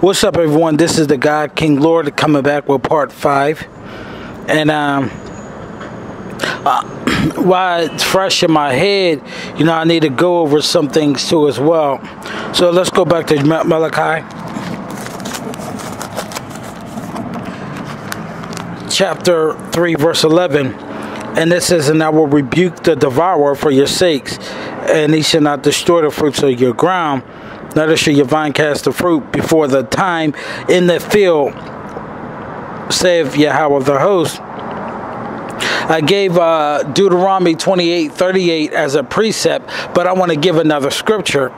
What's up, everyone? This is the God King Lord coming back with part 5. And while it's fresh in my head, you know, I need to go over some things too as well. So let's go back to Malachi chapter 3 verse 11. And it says, "And I will rebuke the devourer for your sakes, and he shall not destroy the fruits of your ground, neither shall your vine cast the fruit before the time in the field, saith Yahweh of the host." I gave Deuteronomy 28:38 as a precept, but I want to give another scripture.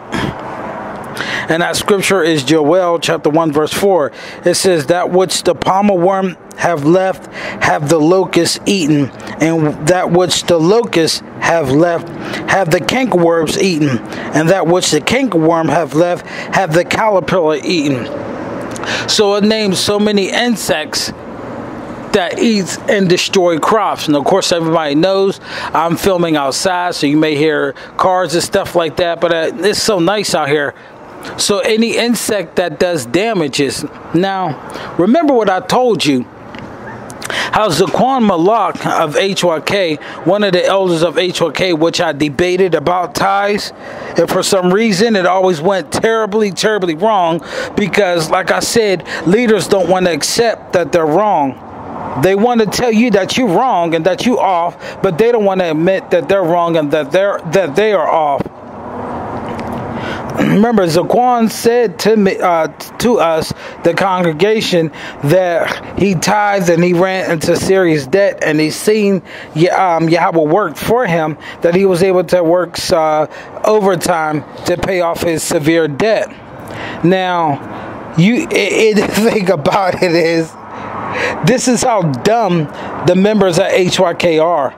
And that scripture is Joel chapter 1 verse 4. It says, "That which the palmer worm have left, have the locust eaten, and that which the locust have left, have the cankerworms eaten, and that which the cankerworm have left, have the caterpillar eaten." So it names so many insects that eats and destroy crops. And of course, everybody knows I'm filming outside, so you may hear cars and stuff like that, but it's so nice out here. So any insect that does damages. Now, remember what I told you, how Zaquan Malak of HYK, one of the elders of HYK, which I debated about tithes, and for some reason it always went terribly wrong, because like I said, leaders don't want to accept that they're wrong. They want to tell you that you're wrong and that you're off, but they don't want to admit that they're wrong and that they are off. Remember, Zaquan said to me, to us, the congregation, that he tithed and he ran into serious debt, and he seen Yahweh worked for him, that he was able to work overtime to pay off his severe debt. Now, the thing about it is, this is how dumb the members at HYK are.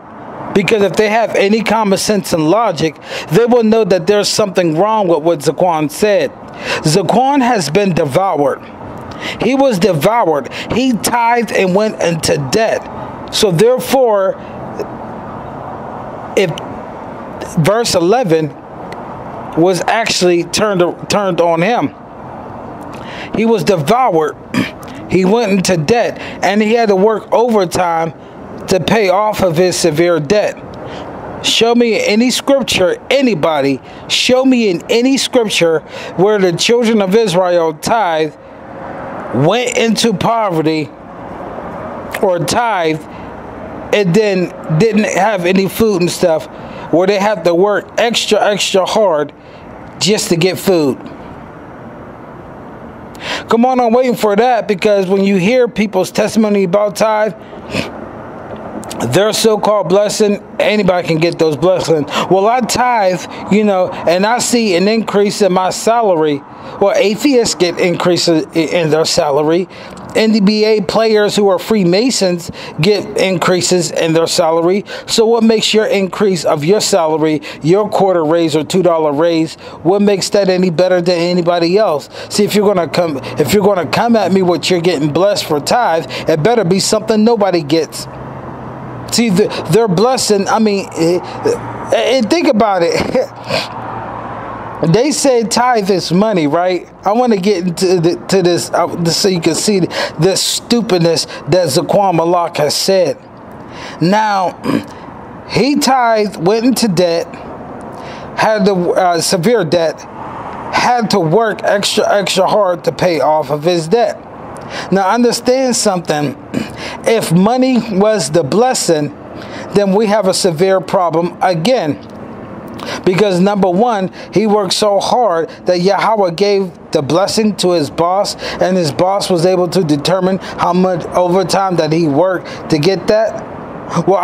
Because if they have any common sense and logic, they will know that there's something wrong with what Zaquan said. Zaquan has been devoured. He was devoured. He tithed and went into debt. So therefore, if verse 11 was actually turned on him, he was devoured. He went into debt, and he had to work overtime to pay off of his severe debt. Show me any scripture, anybody, show me in any scripture where the children of Israel tithe, went into poverty, or tithe, and then didn't have any food and stuff, where they have to work extra hard just to get food. Come on, I'm waiting for that, because when you hear people's testimony about tithe, their so-called blessing, anybody can get those blessings. Well, I tithe, you know, and I see an increase in my salary. Well, atheists get increases in their salary. NBA players who are Freemasons get increases in their salary. So what makes your increase of your salary, your quarter raise or $2 raise, what makes that any better than anybody else? See, if you're gonna come at me with you're getting blessed for tithe, it better be something nobody gets. See, their blessing, I mean, and think about it. They say tithe is money, right? I want to get into this so you can see the stupidness that Zaquan Malak has said. Now, he tithed, went into debt, had the severe debt, had to work extra hard to pay off of his debt. Now, understand something. If money was the blessing, then we have a severe problem again. Because number one, he worked so hard that Yahweh gave the blessing to his boss, and his boss was able to determine how much overtime that he worked to get that. Well,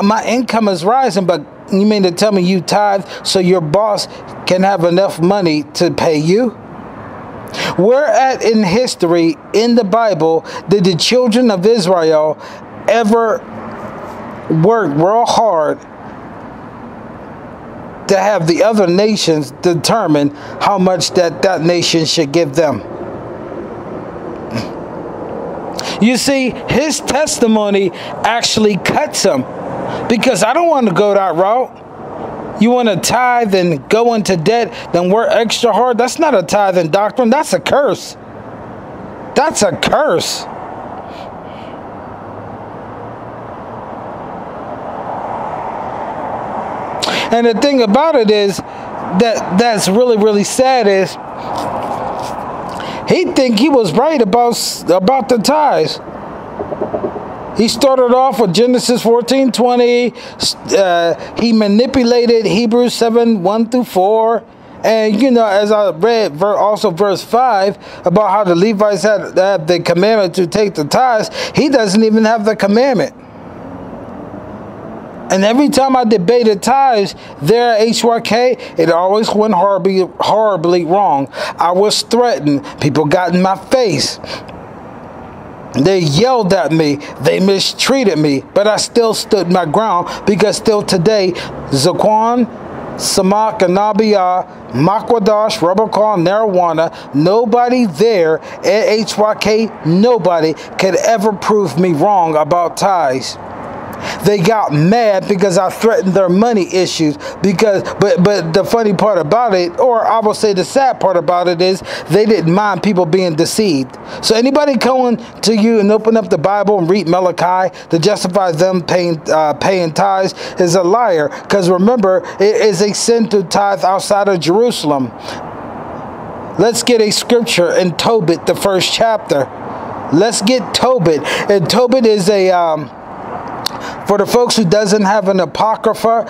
my income is rising, but you mean to tell me you tithe so your boss can have enough money to pay you? Where at in history, in the Bible, did the children of Israel ever work real hard to have the other nations determine how much that nation should give them? You see, his testimony actually cuts him, because I don't want to go that route. You want to tithe and go into debt, then work extra hard? That's not a tithing doctrine. That's a curse. That's a curse. And the thing about it is that's really, really sad is he think he was right about the tithes. He started off with Genesis 14:20. He manipulated Hebrews 7:1-4. And, you know, as I read also verse 5 about how the Levites had the commandment to take the tithes, he doesn't even have the commandment. And every time I debated tithes there at HYK, it always went horribly wrong. I was threatened. People got in my face. They yelled at me. They mistreated me. But I still stood my ground because still today, Zaquan, Samak, Anabiyah, Makwadash, Rubbercall, Narawana, nobody there at HYK, nobody could ever prove me wrong about tithes. They got mad because I threatened their money issues. But the funny part about it, or I will say the sad part about it, is they didn't mind people being deceived. So anybody coming to you and open up the Bible and read Malachi to justify them paying tithes is a liar. Because remember, it is a sin to tithe outside of Jerusalem. Let's get a scripture in Tobit, the 1st chapter. Let's get Tobit. And Tobit is a... for the folks who doesn't have an Apocrypha,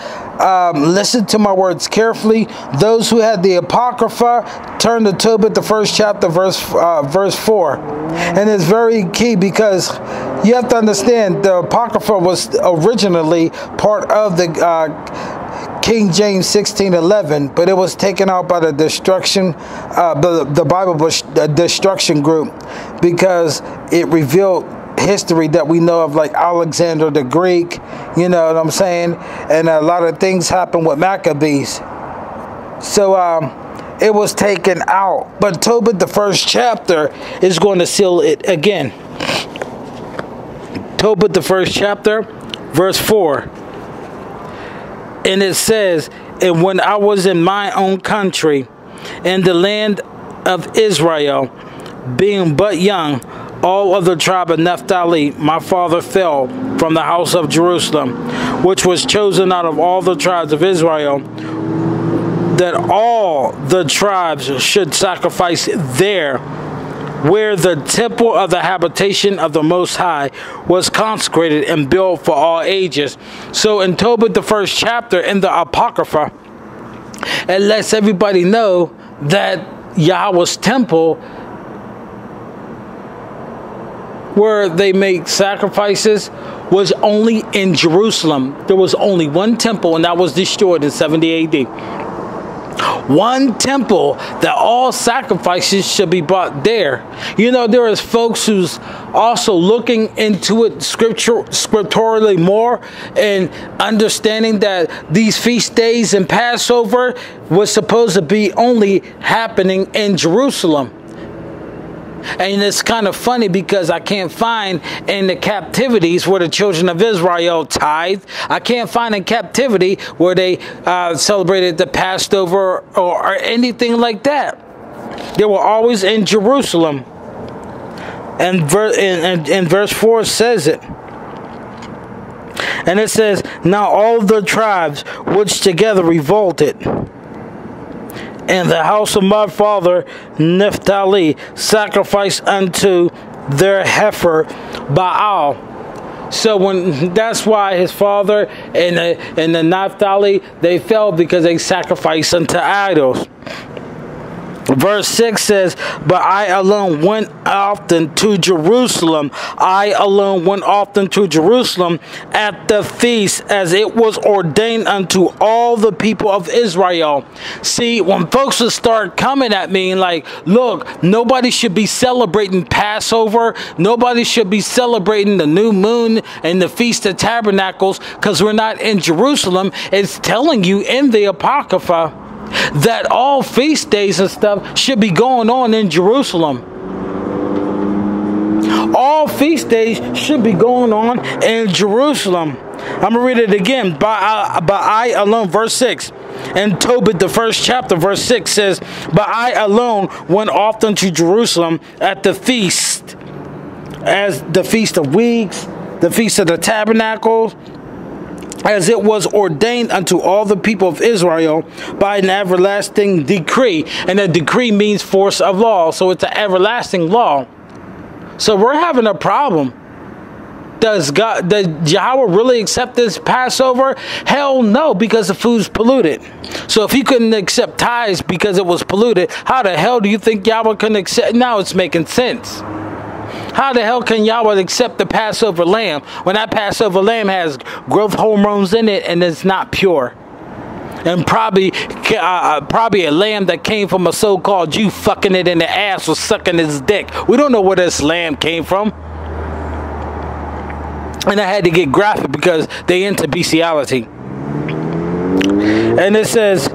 listen to my words carefully. Those who had the Apocrypha, turn to Tobit, the 1st chapter, verse 4. And it's very key because you have to understand the Apocrypha was originally part of the King James 1611, but it was taken out by the destruction, the Bible destruction group, because it revealed history that we know of, like Alexander the Greek, you know what I'm saying, and a lot of things happened with Maccabees. So it was taken out, but Tobit the 1st chapter is going to seal it again. Tobit the 1st chapter, verse 4, and it says, "And when I was in my own country, in the land of Israel, being but young, all of the tribe of Naphtali, my father fell from the house of Jerusalem, which was chosen out of all the tribes of Israel, that all the tribes should sacrifice there, where the temple of the habitation of the Most High was consecrated and built for all ages." So in Tobit, the 1st chapter, in the Apocrypha, it lets everybody know that Yahweh's temple, where they make sacrifices, was only in Jerusalem. There was only one temple, and that was destroyed in 70 AD. One temple that all sacrifices should be brought there. You know, there is folks who's also looking into it scripturally more and understanding that these feast days and Passover was supposed to be only happening in Jerusalem. And it's kind of funny because I can't find in the captivities where the children of Israel tithe. I can't find in captivity where they celebrated the Passover or anything like that. They were always in Jerusalem. And verse 4 says it. And it says, "Now all the tribes which together revolted, and the house of my father Naphtali sacrificed unto their heifer Baal." So that's why his father and the Naphtali, they fell because they sacrificed unto idols. Verse 6 says, "But I alone went often to Jerusalem. I alone went often to Jerusalem at the feast, as it was ordained unto all the people of Israel." See, when folks will start coming at me and like, look, nobody should be celebrating Passover. Nobody should be celebrating the new moon and the Feast of Tabernacles because we're not in Jerusalem. It's telling you in the Apocrypha that all feast days and stuff should be going on in Jerusalem. All feast days should be going on in Jerusalem. I'm going to read it again. But I alone, verse 6. And Tobit, the first chapter, verse 6 says, but I alone went often to Jerusalem at the feast, as the Feast of Weeks, the Feast of the Tabernacles, as it was ordained unto all the people of Israel by an everlasting decree. And a decree means force of law, so it's an everlasting law. So we're having a problem. Does Yahweh really accept this Passover? Hell no, because the food's polluted. So if he couldn't accept tithes because it was polluted, how the hell do you think Yahweh can accept? Now it's making sense. How the hell can Yahweh accept the Passover lamb when that Passover lamb has growth hormones in it and it's not pure? And probably a lamb that came from a so-called Jew fucking it in the ass or sucking his dick. We don't know where this lamb came from. And I had to get graphic because they into bestiality. And it says,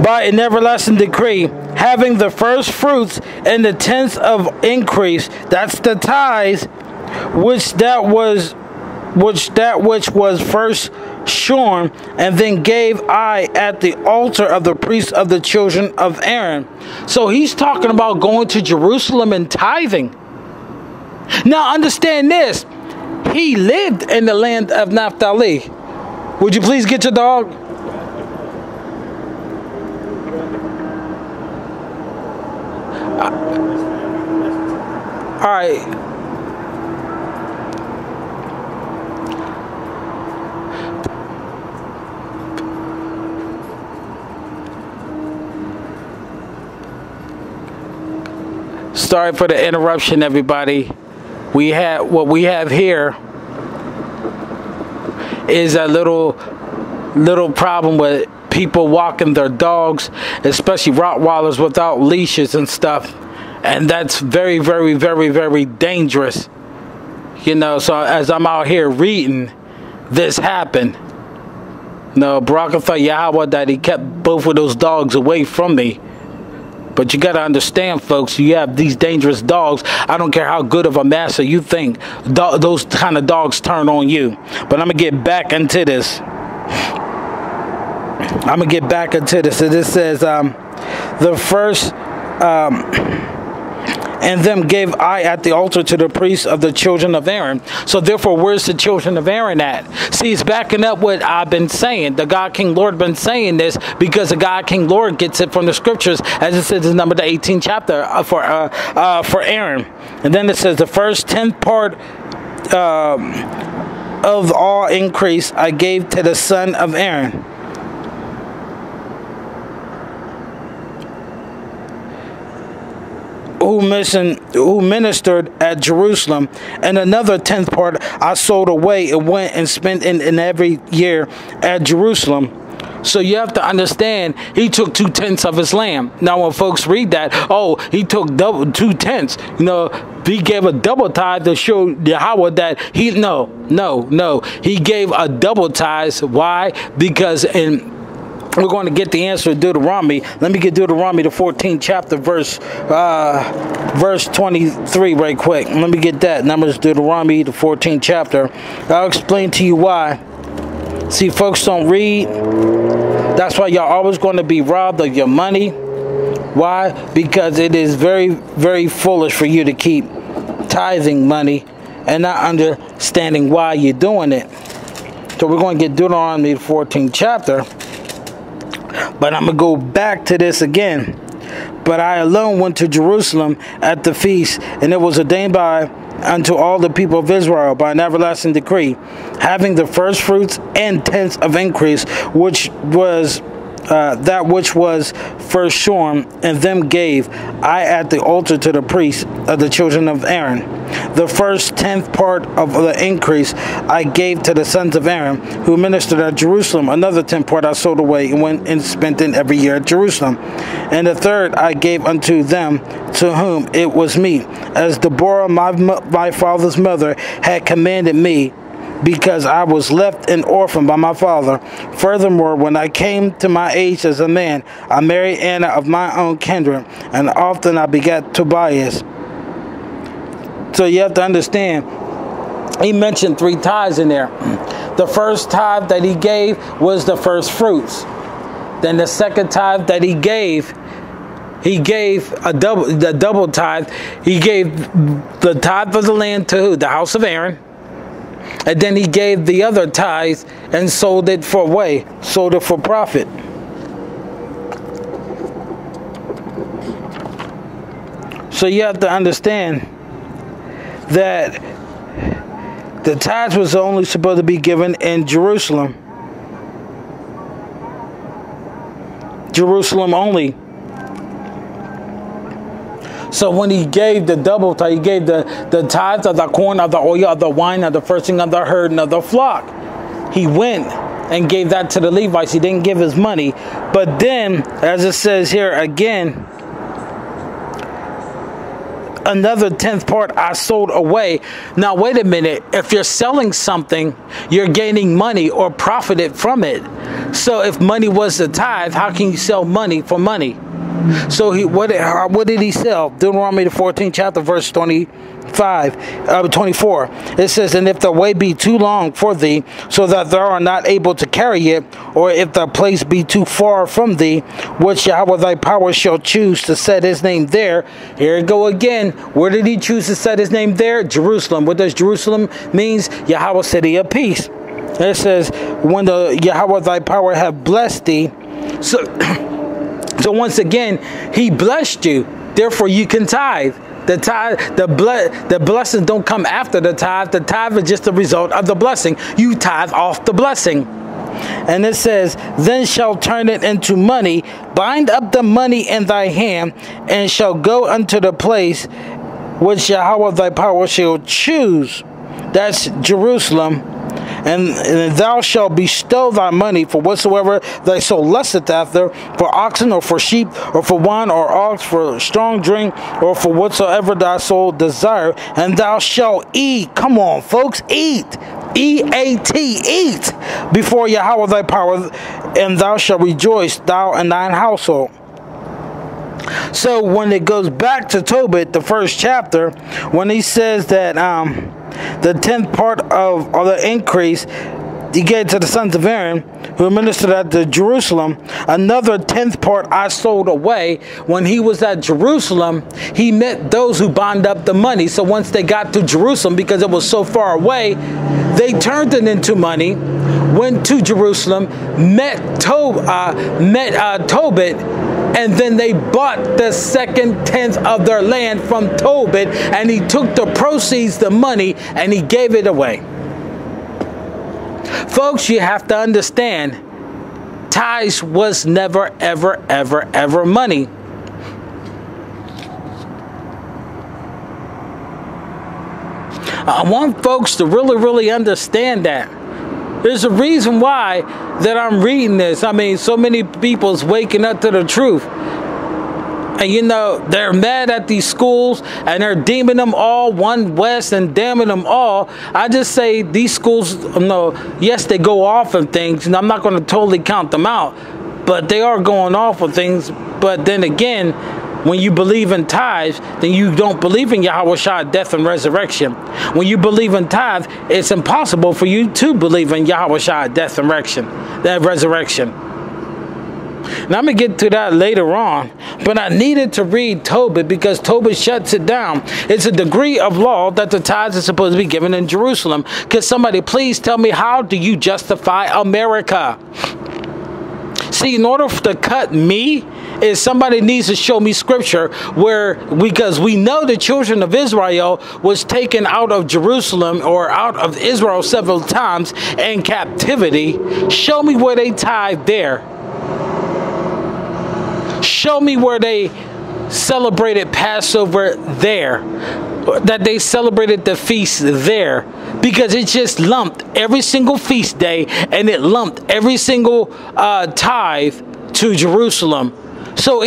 by an everlasting decree, having the first fruits and the tenth of increase, that's the tithes, which was first shorn, and then gave I at the altar of the priests of the children of Aaron. So he's talking about going to Jerusalem and tithing. Now understand this. He lived in the land of Naphtali. Would you please get your dog? All right. Sorry for the interruption, everybody. What we have here is a little problem with people walking their dogs, especially Rottweilers, without leashes and stuff, and that's very, very, very, very dangerous. You know, so as I'm out here reading, this happened. No, Barakatha Yahweh that he kept both of those dogs away from me. But you got to understand, folks, you have these dangerous dogs. I don't care how good of a master you think, those kind of dogs turn on you. But I'm going to get back into this. And this says, the first, and them gave I at the altar to the priests of the children of Aaron. So therefore, where's the children of Aaron at? See, it's backing up what I've been saying. The God King Lord been saying this because the God King Lord gets it from the scriptures, as it says in number the 18th chapter for Aaron. And then it says the first 10th part of all increase I gave to the son of Aaron. Who ministered at Jerusalem, and another 10th part I sold away and went and spent in every year at Jerusalem. So you have to understand, he took 2/10 of his lamb. Now when folks read that, oh, he took 2/10, you know, he gave a double tithe to show Yahweh that he, no, he gave a double tithe. Why? Because we're going to get the answer to Deuteronomy. Let me get Deuteronomy, the 14th chapter, verse 23 right quick. Let me get that. Numbers, Deuteronomy, the 14th chapter. I'll explain to you why. See, folks don't read. That's why y'all always going to be robbed of your money. Why? Because it is very, very foolish for you to keep tithing money and not understanding why you're doing it. So we're going to get Deuteronomy, the 14th chapter. But I'm going to go back to this again. But I alone went to Jerusalem at the feast, and it was ordained unto all the people of Israel by an everlasting decree, having the first fruits and tenths of increase, which was that which was first shorn, and them gave I at the altar to the priests of the children of Aaron. The first 10th part of the increase I gave to the sons of Aaron, who ministered at Jerusalem. Another 10th part I sold away and went and spent in every year at Jerusalem. And the third I gave unto them to whom it was meet, as Deborah my father's mother had commanded me, because I was left an orphan by my father. Furthermore, when I came to my age as a man, I married Anna of my own kindred, and often I begat Tobias. So you have to understand, he mentioned 3 tithes in there. The first tithe that he gave was the first fruits. then the second tithe that he gave the double tithe. He gave the tithe of the land to who? The house of Aaron. And then he gave the other tithe and sold it for profit. So you have to understand that the tithes was only supposed to be given in Jerusalem. Jerusalem only. So when he gave the double tithe, he gave the tithes of the corn, of the oil, of the wine, of the firsting of the herd, and of the flock. He went and gave that to the Levites. He didn't give his money. But then, as it says here again, another 10th part I sold away. Now, wait a minute. If you're selling something, you're gaining money or profited from it. So if money was the tithe, how can you sell money for money? So what did he sell? Deuteronomy the 14th chapter, verse 24. It says, and if the way be too long for thee, so that thou art not able to carry it, or if the place be too far from thee, which Yahweh thy power shall choose to set his name there. Here it go again. Where did he choose to set his name there? Jerusalem. What does Jerusalem means? Yahweh, city of peace. It says, when the Yahweh thy power have blessed thee. So once again, he blessed you. Therefore, you can tithe. The tithe, the blessings don't come after the tithe. The tithe is just the result of the blessing. You tithe off the blessing. And it says, then shall turn it into money, bind up the money in thy hand, and shall go unto the place which Yahweh thy power shall choose. That's Jerusalem. And thou shalt bestow thy money for whatsoever thy soul lusteth after, for oxen, or for sheep, or for wine, or ox, for strong drink, or for whatsoever thy soul desire. And thou shalt eat. Come on, folks, eat. E-A-T, eat before Yahweh thy power, and thou shalt rejoice, thou and thine household. So when it goes back to Tobit, the first chapter, when he says that the 10th part of the increase he gave to the sons of Aaron, who ministered at the Jerusalem, another 10th part I sold away. When he was at Jerusalem, he met those who bound up the money. So once they got to Jerusalem, because it was so far away, they turned it into money, went to Jerusalem, met Tobit, and then they bought the second 10th of their land from Tobit, and he took the proceeds, the money, and he gave it away. Folks, you have to understand, tithes was never, ever, ever, ever money. I want folks to really, really understand that. There's a reason why that I'm reading this. I mean, so many people's waking up to the truth. And you know, they're mad at these schools and they're deeming them all one West and damning them all. I just say these schools, yes, they go off on things, and I'm not going to totally count them out, but they are going off on things. But then again, when you believe in tithes, then you don't believe in Yahweh Shai, death and resurrection. When you believe in tithe, it's impossible for you to believe in Yahweh Shai, death and resurrection. And I'm going to get to that later on. But I needed to read Tobit because Tobit shuts it down. It's a degree of law that the tithes are supposed to be given in Jerusalem. Can somebody please tell me, how do you justify America? See, in order to cut me, is somebody needs to show me scripture where, because we know the children of Israel was taken out of Jerusalem or out of Israel several times in captivity. Show me where they tithe there. Show me where they celebrated Passover there, that they celebrated the feast there, because it just lumped every single feast day and it lumped every single tithe to Jerusalem. So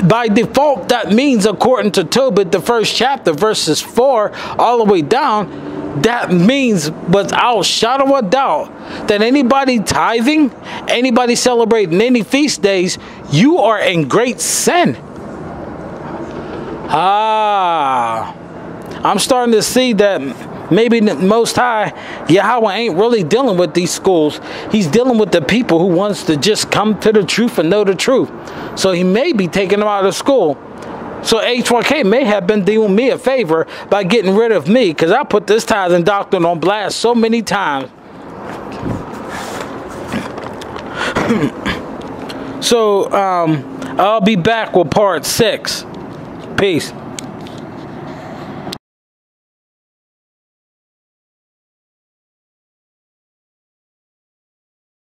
by default, that means, according to Tobit, the first chapter, verses 4 all the way down, that means without shadow of doubt that anybody tithing, anybody celebrating any feast days, you are in great sin. I'm starting to see that maybe the Most High, Yahweh, ain't really dealing with these schools. He's dealing with the people who wants to just come to the truth and know the truth. So he may be taking them out of school. So HYK may have been doing me a favor by getting rid of me, because I put this tithing doctrine on blast so many times. So I'll be back with part 6. Peace.